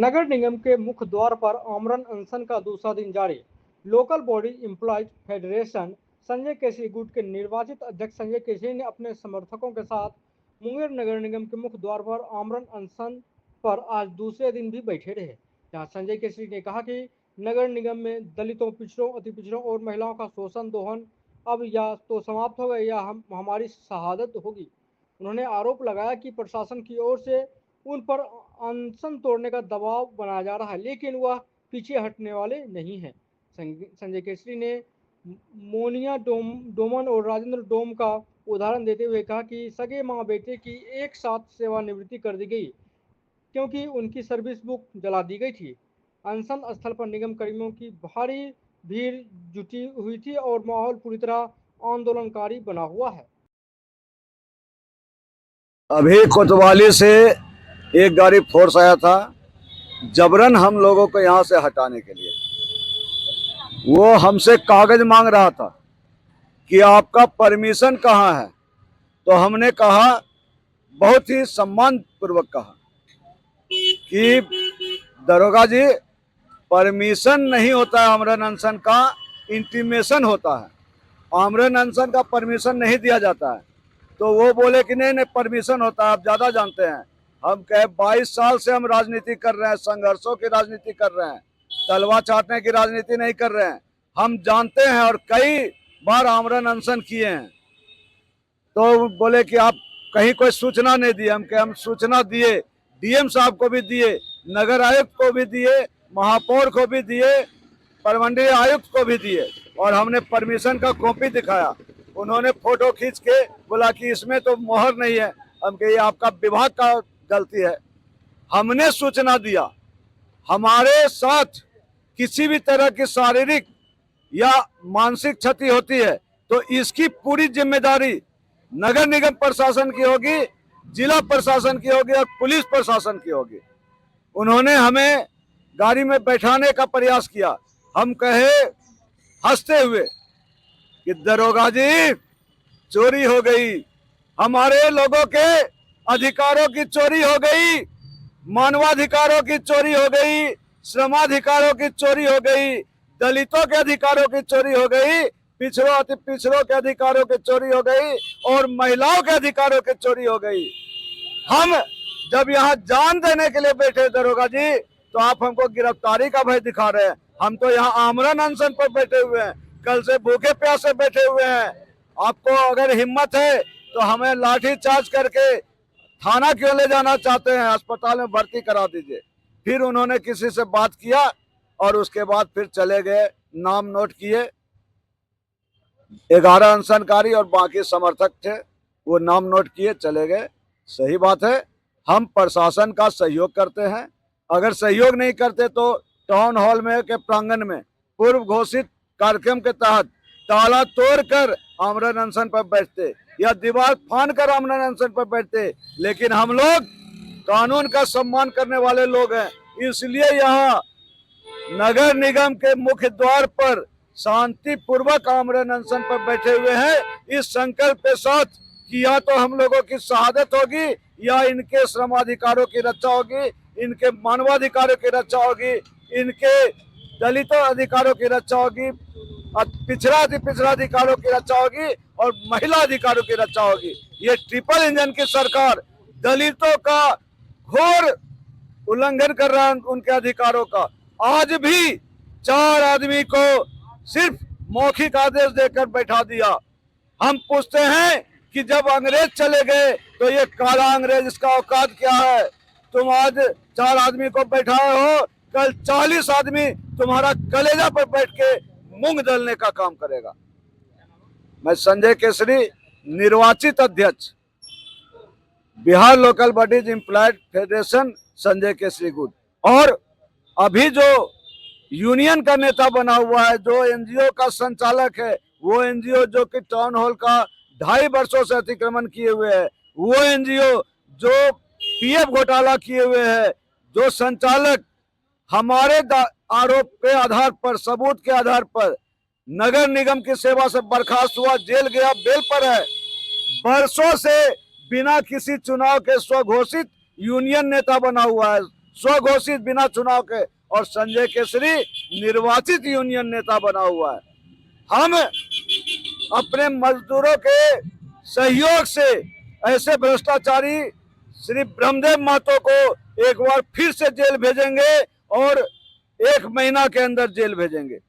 नगर निगम के मुख्य द्वार पर आमरण अनशन का दूसरा दिन जारी। Local body employees federation Sanjay Kesari गुट के निर्वाचित अध्यक्ष संजय केसरी ने अपने समर्थकों के साथ मुंगेर नगर निगम के मुख्य द्वार पर आमरण अनशन पर आज दूसरे दिन भी बैठे रहे। जहां संजय केसरी ने कहा कि नगर निगम में दलितों, पिछड़ों, अति पिछड़ों और महिलाओं का शोषण दोहन अब या तो समाप्त होगा या हमारी शहादत होगी। उन्होंने आरोप लगाया कि प्रशासन की ओर से उन पर अनशन तोड़ने का दबाव बनाया जा रहा है, लेकिन वह पीछे हटने वाले नहीं हैं। संजय केसरी ने मोनिया डोमन और राजेंद्र डोम का उदाहरण देते हुए कहा कि सगे माँ बेटे की एक साथ सेवानिवृत्ति कर दी गई क्योंकि उनकी सर्विस बुक जला दी गई थी। अनशन स्थल पर निगम कर्मियों की भारी भीड़ जुटी हुई थी और माहौल पूरी तरह आंदोलनकारी बना हुआ है। अभी कोतवाली से एक गाड़ी फोर्स आया था जबरन हम लोगों को यहाँ से हटाने के लिए। वो हमसे कागज मांग रहा था कि आपका परमिशन कहाँ है। तो हमने कहा, बहुत ही सम्मान पूर्वक कहा कि दरोगा जी, परमिशन नहीं होता है आमरण अनशन का, इंटीमेशन होता है। आमरण अनशन का परमिशन नहीं दिया जाता है। तो वो बोले कि नहीं नहीं परमिशन होता है, आप ज़्यादा जानते हैं। हम कहे 22 साल से हम राजनीति कर रहे हैं, संघर्षों की राजनीति कर रहे हैं, तलवा चाटने की राजनीति नहीं कर रहे हैं। हम जानते हैं और कई बार आमरण अनशन किए हैं। तो बोले कि आप कहीं कोई सूचना नहीं दी। हम कहे हम सूचना दिए, डीएम साहब को भी दिए, नगर आयुक्त को भी दिए, महापौर को भी दिए, प्रमंडलीय आयुक्त को भी दिए, और हमने परमिशन का कॉपी दिखाया। उन्होंने फोटो खींच के बोला कि इसमें तो मोहर नहीं है। हम कहे आपका विभाग का गलती है। हमने सूचना दिया। हमारे साथ किसी भी तरह की शारीरिक या मानसिक क्षति होती है तो इसकी पूरी जिम्मेदारी नगर निगम प्रशासन की होगी, जिला प्रशासन की होगी और पुलिस प्रशासन की होगी। उन्होंने हमें गाड़ी में बैठाने का प्रयास किया। हम कहे हंसते हुए कि दरोगा जी, चोरी हो गई, हमारे लोगों के अधिकारों की चोरी हो गई, मानवाधिकारों की चोरी हो गई, श्रमाधिकारों की चोरी हो गई, दलितों के अधिकारों की चोरी हो गई, पिछड़ों अति पिछड़ों के अधिकारों की चोरी हो गई और महिलाओं के अधिकारों की चोरी हो गई। हम जब यहाँ जान देने के लिए बैठे दरोगा जी, तो आप हमको गिरफ्तारी का भय दिखा रहे हैं। हम तो यहाँ आमरण अनशन पर बैठे हुए हैं, कल से भूखे प्यासे बैठे हुए हैं। आपको अगर हिम्मत है तो हमें लाठी चार्ज करके थाना क्यों ले जाना चाहते हैं, अस्पताल में भर्ती करा दीजिए। फिर उन्होंने किसी से बात किया और उसके बाद फिर चले गए, नाम नोट किए। 11 अनशनकारी और बाकी समर्थक थे, वो नाम नोट किए, चले गए। सही बात है, हम प्रशासन का सहयोग करते हैं। अगर सहयोग नहीं करते तो टाउन हॉल में के प्रांगण में पूर्व घोषित कार्यक्रम के तहत ताला तोड़कर आमरण अनशन पर बैठते या दीवार फाड़ कर आमरण अनशन पर बैठते। लेकिन हम लोग कानून का सम्मान करने वाले लोग हैं, इसलिए यहाँ नगर निगम के मुख्य द्वार पर शांतिपूर्वक आमरण अनशन पर बैठे हुए हैं, इस संकल्प के साथ कि या तो हम लोगों की शहादत होगी या इनके श्रमाधिकारों की रक्षा होगी, इनके मानवाधिकारों की रक्षा होगी, इनके दलितों अधिकारों की रक्षा होगी, पिछड़ा अधिकारों की रक्षा होगी और महिला अधिकारों की रक्षा होगी। ये ट्रिपल इंजन की सरकार दलितों का घोर उल्लंघन कर रहा है, उनके अधिकारों का। आज भी 4 आदमी को सिर्फ मौखिक आदेश देकर बैठा दिया। हम पूछते हैं कि जब अंग्रेज चले गए तो ये काला अंग्रेज, इसका औकात क्या है? तुम आज 4 आदमी को बैठाए हो, कल 40 आदमी तुम्हारा कलेजा पर बैठ के मूंग दलने का काम करेगा। मैं संजय केसरी, निर्वाचित अध्यक्ष Bihar local bodies employees federation Sanjay Kesari गुट, और अभी जो यूनियन का नेता बना हुआ है, जो एनजीओ का संचालक है, वो एनजीओ जो कि टाउन हॉल का 2.5 वर्षों से अतिक्रमण किए हुए है, वो एनजीओ जो पीएफ घोटाला किए हुए है, जो संचालक हमारे आरोप के आधार पर, सबूत के आधार पर नगर निगम की सेवा से बर्खास्त हुआ, जेल गया, बेल पर है, वर्षों से बिना किसी चुनाव के स्वघोषित यूनियन नेता बना हुआ है, स्वघोषित बिना चुनाव के, और संजय केसरी निर्वाचित यूनियन नेता बना हुआ है। हम अपने मजदूरों के सहयोग से ऐसे भ्रष्टाचारी श्री ब्रह्मदेव महतो को एक बार फिर से जेल भेजेंगे और 1 महीना के अंदर जेल भेजेंगे।